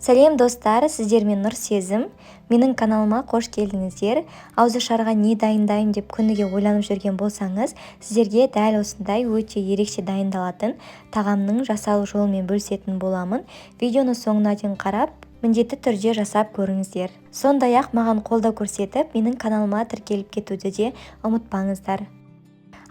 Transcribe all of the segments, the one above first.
Сәлем достар, сіздермен Нұр Сезім. Менің каналыма қош келдіңіздер. Ауызашарға не дайындайын деп күніге ойланып жүрген болсаңыз, сіздерге дәл осындай өте ерекше дайындалатын тағамның жасалу жолымен бөлісетін боламын. Видеоны соңына дейін қарап, міндетті түрде жасап көріңіздер. Сондай-ақ маған қолдау көрсетіп, менің каналыма тіркеліп кетуді де ұмытпаңыздар.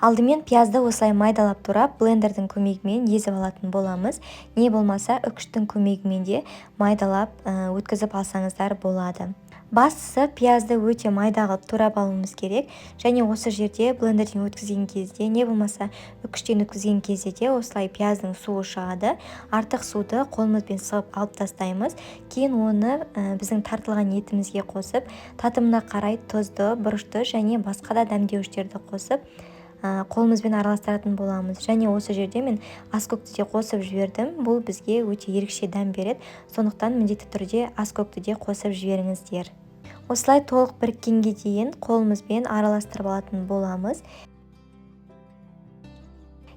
Алдымен пиязды осылай майдалап турап, блендердің көмегімен езіп алатын боламыз. Не болмаса үкіштің көмегімен де майдалап өткізіп алсаңыздар болады. Бастысы пиязды өте майдағы турап алуымыз керек, және осы жерде блендерден өткізген кезде, не болмаса үкіштен өткізген кезде де осылай пияздың суы шығады. Артық суды қолымызбен сығып алып тастаймыз. Кейін оны біздің тартылған етімізге қосып, татымына қарай тұзды, бұрышты және басқа да дәмдеуіштерді қосып қолымызбен араластыратын боламыз. Және осы жерде мен аскөкті де қосып жібердім. Бұл бізге өте ерекше дәм береді. Сондықтан міндетті түрде аскөкті де қосып жіберіңіздер. Осылай толық біріккенге дейін қолымызбен араластырып алатын боламыз.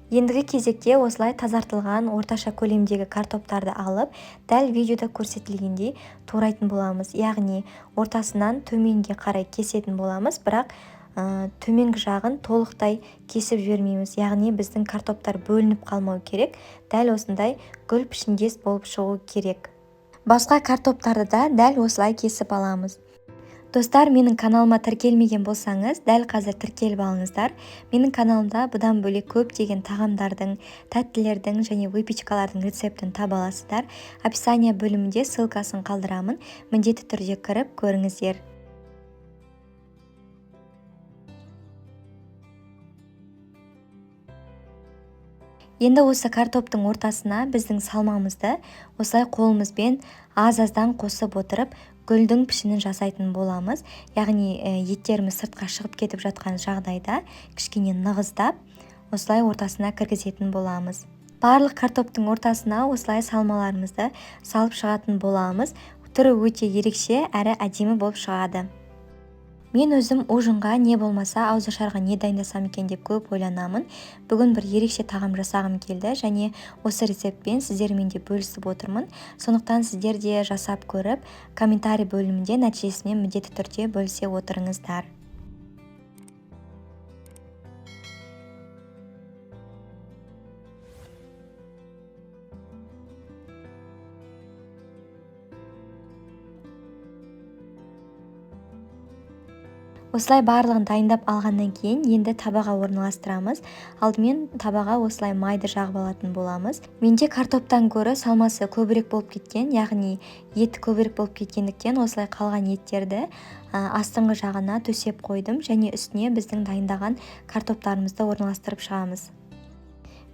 Ендігі кезекте осылай тазартылған орташа көлемдегі картоптарды алып, дәл видеода көрсетілгендей турайтын боламыз. Яғни ортасынан төменге қарай кесетін боламыз, бірақ төменгі жағын толықтай кесіп жібермейміз. Яғни біздің картоптар бөлініп қалмау керек. Дәл осындай гүл пішіндес болып шығу керек. Басқа картоптарды да дәл осылай кесіп аламыз. Достар, менің каналыма тіркелмеген болсаңыз, дәл қазір тіркеліп алыңыздар. Менің каналымда бұдан бөлек көптеген тағамдардың, тәттілердің және выпечкалардың рецептін таба аласыздар. Описание бөлімінде ссылкасын қалдырамын. Міндетті түрде кіріп көріңіздер. Енді осы картоптың ортасына біздің салмамызды осылай қолымызбен аз-аздан қосып отырып, гүлдің пішінін жасайтын боламыз. Яғни еттеріміз сыртқа шығып кетіп жатқан жағдайда кішкене нығыздап, осылай ортасына кіргізетін боламыз. Барлық картоптың ортасына осылай салмаларымызды салып шығатын боламыз. Түрі өте ерекше әрі әдемі болып шығады. Мен өзім ужинға не болмаса ауызашарға не дайындасам екен деп көп ойланамын. Бүгін бір ерекше тағам жасағым келді және осы рецептпен сіздермен де бөлісіп отырмын. Сондықтан сіздер де жасап көріп, комментарий бөлімінде нәтижесімен міндетті түрде бөлісе отырыңыздар. Осылай барлығын дайындап алғаннан кейін енді табаға орналастырамыз. Алдымен табаға осылай майды жағып алатын боламыз. Менде картоптан гөрі салмасы көбірек болып кеткен, яғни ет көбірек болып кеткендіктен осылай қалған еттерді астыңғы жағына төсеп қойдым және үстіне біздің дайындаған картоптарымызды орналастырып шығамыз.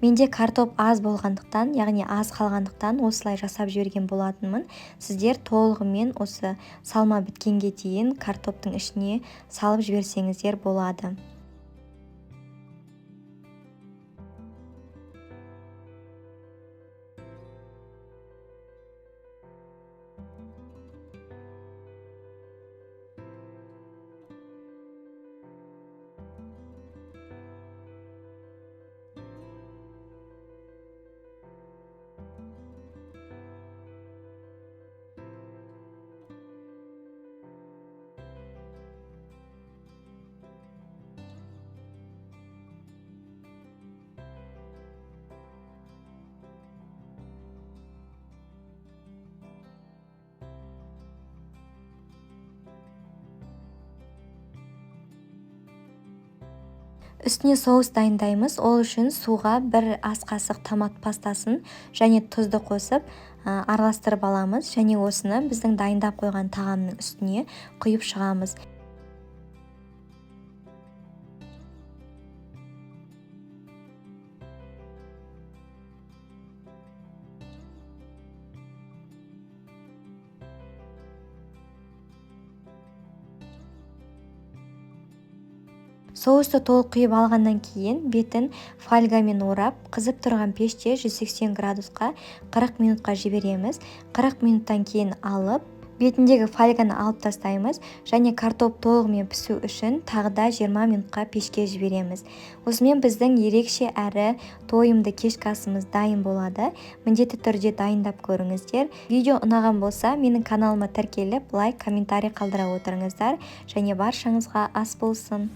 Менде картоп аз болғандықтан, яғни аз қалғандықтан осылай жасап жіберген болатынмын. Сіздер толығымен осы салма біткенге дейін картоптың ішіне салып жіберсеңіздер болады. Үстіне соус дайындаймыз. Ол үшін суға бір ас қасық томат пастасын және тұзды қосып араластырып аламыз. Және осыны біздің дайындап қойған тағамның үстіне құйып шығамыз. Соусты толық құйып алғаннан кейін бетін фольгамен орап, қызып тұрған пеште 180 градусқа 40 минутқа жібереміз. 40 минуттан кейін алып, бетіндегі фольганы алып тастаймыз және картоп толығымен пісу үшін тағы да 20 минутқа пешке жібереміз. Осымен біздің ерекше әрі тойымды кешкі асымыз дайын болады. Міндетті түрде дайындап көріңіздер. Видео ұнаған болса, менің каналыма тіркеліп, лайк, комментарий қалдыра отырыңыздар және баршаңызға ас болсын.